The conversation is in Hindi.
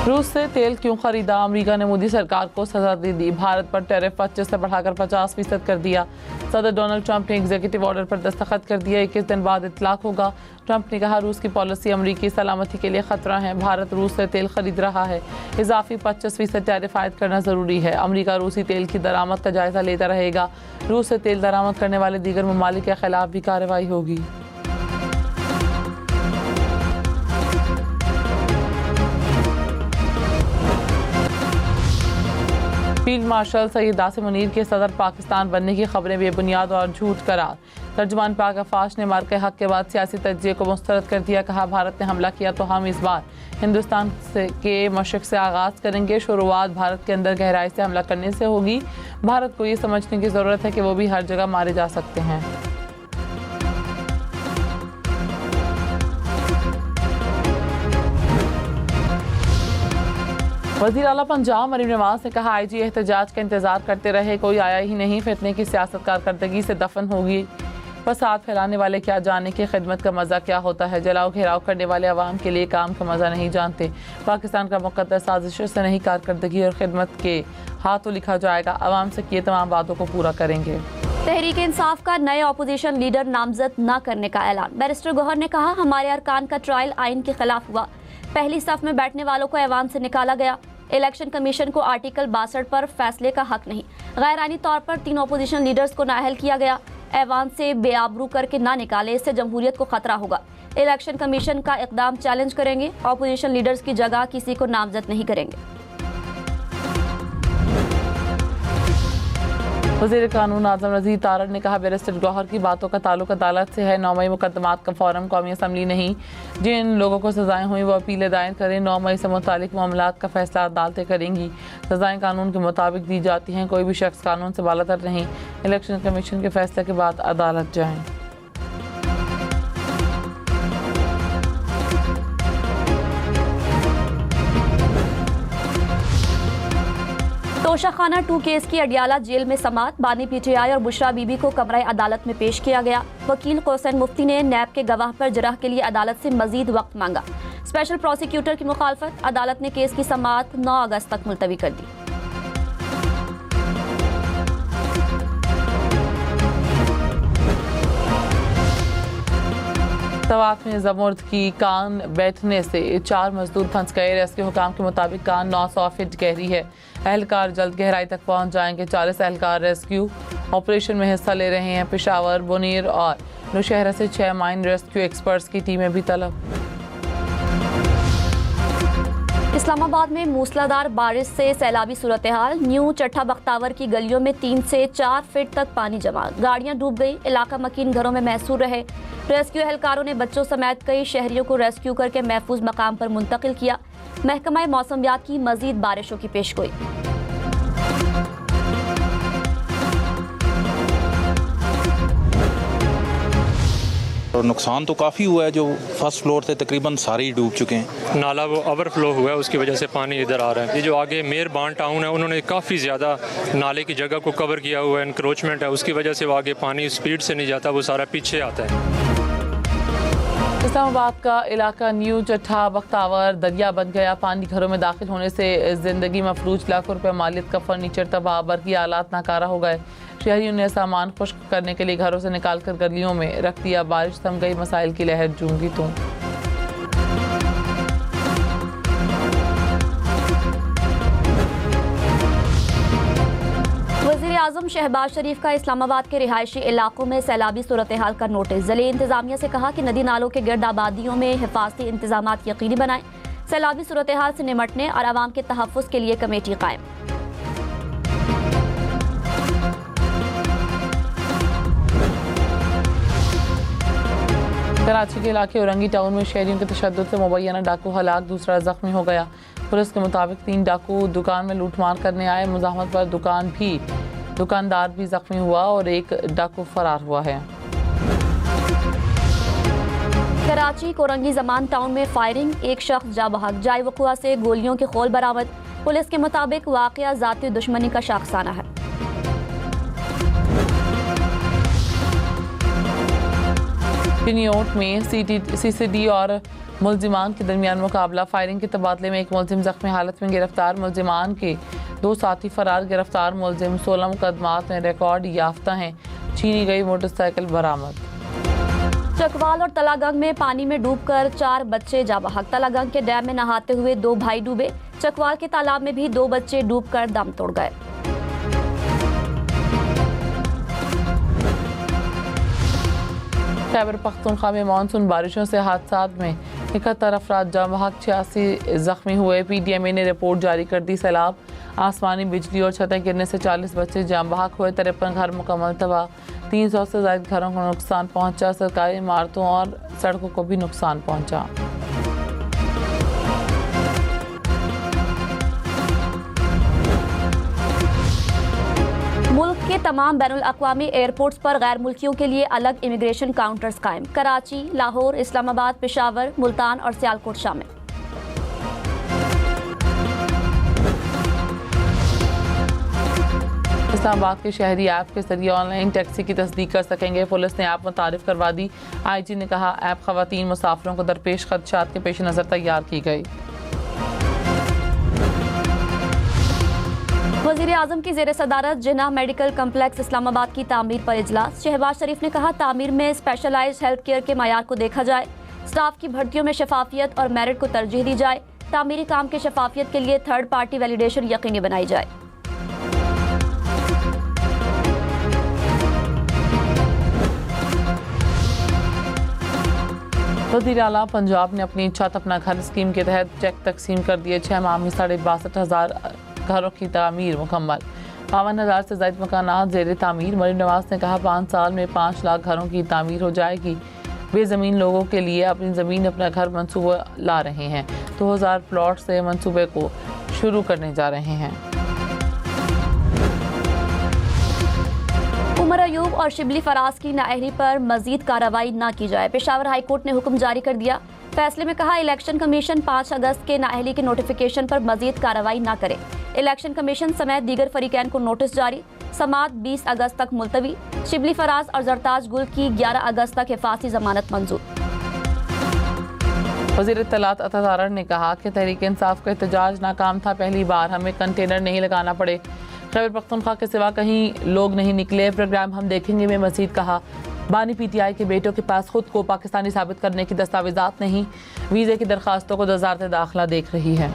रूस से तेल क्यों खरीदा? अमेरिका ने मोदी सरकार को सजा दे दी। भारत पर टैरिफ 25 से बढ़ाकर 50% कर दिया। सदर डोनाल्ड ट्रंप ने एग्जीक्यूटिव ऑर्डर पर दस्तखत कर दिया। 21 दिन बाद इतलाक होगा। ट्रंप ने कहा रूस की पॉलिसी अमेरिकी सलामती के लिए खतरा है। भारत रूस से तेल खरीद रहा है। इजाफी 25% टैरिफ आयद करना जरूरी है। अमेरिका रूसी तेल की दरामद का जायजा लेता रहेगा। रूस से तेल दरामद करने वाले दीगर ममालिक के खिलाफ भी कार्रवाई होगी। फील्ड मार्शल सईद आसिम मुनीर के सदर पाकिस्तान बनने की खबरें बेबुनियाद और झूठ करार। तर्जुमान पाक अफवाज ने मार्के हक के बाद सियासी तज्जिए को मुस्तरद कर दिया। कहा भारत ने हमला किया तो हम इस बार हिंदुस्तान के मशरक से आगाज़ करेंगे। शुरुआत भारत के अंदर गहराई से हमला करने से होगी। भारत को ये समझने की ज़रूरत है कि वो भी हर जगह मारे जा सकते हैं। वज़ीर आला पंजाब मरीम नवाज ने कहा IG एहतजाज का इंतजार करते रहे, कोई आया ही नहीं। फितने की सियासत कारकर्दगी से दफन होगी। फसाद फैलाने वाले क्या जाने कि खिदमत का मज़ा क्या होता है। जलाओ घेराव करने वाले अवाम के लिए काम का मज़ा नहीं जानते। पाकिस्तान का मुकद्दर साजिशों से नहीं, कारकर्दगी और खिदमत के हाथों लिखा जाएगा। अवाम से किए तमाम वादों को पूरा करेंगे। तहरीक इंसाफ का नए अपोजिशन लीडर नामजद न करने का ऐलान। बैरिस्टर गौहर ने कहा हमारे अरकान का ट्रायल आइन के खिलाफ हुआ। पहली सफ में बैठने वालों को ऐवान से निकाला गया। इलेक्शन कमीशन को आर्टिकल 62 पर फैसले का हक नहीं। गैर आईनी तौर पर 3 अपोजिशन लीडर्स को नाअहल किया गया। ऐवान से बेआबरू करके ना निकाले, इससे जमहूरियत को खतरा होगा। इलेक्शन कमीशन का इकदाम चैलेंज करेंगे। अपोजिशन लीडर्स की जगह किसी को नामजद नहीं करेंगे। वज़ीर कानून आज़म नज़ीर तारड़ ने कहा बैरिस्टर गौहर की बातों का ताल्लुक अदालत से है। 9 मई मुकदमात का फोरम कौमी असम्बली नहीं। जिन लोगों को सजाएं हुई वो अपीलें दायर करें। 9 मई से मुतालिक मामलात का फैसला अदालतें करेंगी। सजाएं कानून के मुताबिक दी जाती हैं। कोई भी शख्स कानून से बालातर नहीं। इलेक्शन कमीशन के फैसले के बाद अदालत जाएं। तोशाखाना 2 केस की अडियाला जेल में समात। बानी PTI और बुशरा बीबी को कमरा अदालत में पेश किया गया। वकील हुसैन मुफ्ती ने नैब के गवाह पर जराह के लिए अदालत से मजीद वक्त मांगा। स्पेशल प्रोसिक्यूटर की मुखालफत। अदालत ने केस की समात 9 अगस्त तक मुलतवी कर दी। तवाफ में जमुर्द की कान बैठने से 4 मजदूर फंस गए। रेस्क्यू हुकाम के मुताबिक कान 900 फीट गहरी है। एहलकार जल्द गहराई तक पहुंच जाएंगे। 40 एहलकार रेस्क्यू ऑपरेशन में हिस्सा ले रहे हैं। पेशावर, बुनीर और नौशहरा से 6 माइन रेस्क्यू एक्सपर्ट्स की टीमें भी तलब। इस्लामाबाद में मूसलाधार बारिश से सैलाबी सूरत हाल। न्यू चट्ठा बख्तावर की गलियों में 3 से 4 फीट तक पानी जमा। गाड़ियां डूब गई। इलाका मकीन घरों में महसूर रहे। रेस्क्यू एहलकारों ने बच्चों समेत कई शहरियों को रेस्क्यू करके महफूज मकाम पर मुंतकिल किया। महकमा मौसमियात की मजीद बारिशों की पेशगोई। और नुकसान तो काफ़ी हुआ है। जो फर्स्ट फ्लोर थे तकरीबन सारे ही डूब चुके हैं। नाला वो ओवरफ्लो हुआ है, उसकी वजह से पानी इधर आ रहा है। ये जो आगे मेहरबान टाउन है उन्होंने काफ़ी ज़्यादा नाले की जगह को कवर किया हुआ है। इंक्रोचमेंट है, उसकी वजह से वो आगे पानी स्पीड से नहीं जाता, वो सारा पीछे आता है। इस्लामाबाद का इलाका न्यू चट्ठा बख्तावर दरिया बन गया। पानी घरों में दाखिल होने से जिंदगी मफलूज। लाखों रुपये मालियत का फर्नीचर तबाह। बरकी आलात नाकारा हो गए। शहरियों ने सामान खुश्क करने के लिए घरों से निकाल कर गलियों में रख दिया। बारिश थम गई। मसाइल की लहर जूंगी तो वज़ीर आज़म शहबाज शरीफ का इस्लामाबाद के रिहायशी इलाकों में सैलाबी सूरत हाल का नोटिस। ज़िले इंतजामिया से कहा कि नदी नालों के गिर्द आबादियों में हिफाजती इंतजाम यकीनी बनाएं। सैलाबी सूरत हाल से निमटने और आवाम के तहफ़्फ़ुज़ के लिए कमेटी कायम। कराची के इलाके औरंगी टाउन में शहरियों के तशद्दुद से मुबैना डाकू हलाक, दूसरा जख्मी हो गया। पुलिस के मुताबिक 3 डाकू दुकान में लूटमार करने आए। मुज़ाहमत पर दुकानदार भी जख्मी हुआ और एक डाकू फरार हुआ है। कराची कोरंगी जमान टाउन में फायरिंग। एक शख्स जा बहक। जाए वक़ुआ से गोलियों के खोल बरामद। पुलिस के मुताबिक वाक़या ज़ाती दुश्मनी का शाखसाना है। चिनियोट में CCD और मुलजिमान के दरमियान मुकाबला, फायरिंग के तबादले में एक मुलजिम जख्मी हालत में गिरफ्तार, मुलजिमान के 2 साथी फरार, गिरफ्तार मुलजिम 16 मुकदमात में रिकॉर्ड याफ्ता हैं, छीनी गई मोटरसाइकिल बरामद। चकवाल और तलागंग में पानी में डूबकर 4 बच्चे जा बहक, तलागंग के डैम में नहाते हुए 2 भाई डूबे, चकवाल के तालाब में भी 2 बच्चे डूबकर दम तोड़ गए। खैबर पख्तूनख्वा में मानसून बारिशों से हादसात में 71 अफराद जाँ बहक, 86 जख्मी हुए। PDMA ने रिपोर्ट जारी कर दी। सैलाब, आसमानी बिजली और छतें गिरने से 40 बच्चे जाँ बहक हुए, 53 घर मुकम्मल तबाह, 300 से ज़ायद घरों को नुकसान पहुंचा, सरकारी इमारतों और सड़कों को भी नुकसान पहुंचा। मुल्क के तमाम बैनुल-अक़वामी एयरपोर्ट्स पर गैर मुल्कियों के लिए अलग इमिग्रेशन काउंटर्स कायम, कराची, लाहौर, इस्लामाबाद, पेशावर, मुल्तान और सियालकोट शामिल। इस्लामाबाद के शहरी ऐप के जरिए ऑनलाइन टैक्सी की तस्दीक कर सकेंगे, पुलिस ने ऐप मुतारिफ करवा दी। IG ने कहा ऐप खवातीन मुसाफिरों को दरपेश खदशात के पेश नज़र तैयार की गई। वज़ीर-ए-आज़म की ज़ेर सदारत जिन्ना मेडिकल कम्प्लेक्स इस्लामाबाद की तामीर पर इजलास, शहबाज शरीफ ने कहा तामीर में स्पेशलाइज्ड हेल्थ केयर के मयार को देखा जाए, स्टाफ की भर्तियों में शफाफियत और मेरिट को तरजीह दी जाए, तामीरी काम के शफाफियत के लिए थर्ड पार्टी वैलिडेशन यकीनी बनाई जाए। वज़ीर आला पंजाब ने अपनी छत अपना घर स्कीम के तहत चेक तकसीम कर दिए। 6 माह में 62,500 घरों की तामीर मुकम्मल, 52,000 से ज़ायद मकानात ज़ेर तामीर। मरीम नवाज ने कहा 5 साल में 5 लाख घरों की तामीर हो जाएगी। बेज़मीन लोगों के लिए अपनी ज़मीन अपना घर मंसूबा ला रहे हैं, 2000 प्लॉट से मंसूबे को शुरू करने जा रहे हैं। उमर अयूब और शिबली फराज की नाअहली पर मजीद कार्रवाई न की जाए, पेशावर हाई कोर्ट ने हुक्म जारी कर दिया। फैसले में कहा इलेक्शन कमीशन 5 अगस्त के नाअहली के नोटिफिकेशन पर मजीद कार्रवाई न करे। इलेक्शन कमीशन समेत दीगर फरीकैन को नोटिस जारी, समात 20 अगस्त तक मुलतवी। शिबली फराज और जरताज गुल की 11 अगस्त तक हिफाजती जमानत मंजूर। वज़ीर इत्तलात अता तारड़ ने कहा कि तहरीक इंसाफ का एहतजाज नाकाम था, पहली बार हमें कंटेनर नहीं लगाना पड़े। खैबर पख्तूनख्वा के सिवा कहीं लोग नहीं निकले, प्रोग्राम हम देखेंगे में मजीद कहा बानी PTI के बेटों के पास खुद को पाकिस्तानी साबित करने की दस्तावेजात नहीं, वीज़े की दरखास्तों को वज़ारत दाखिला देख रही है।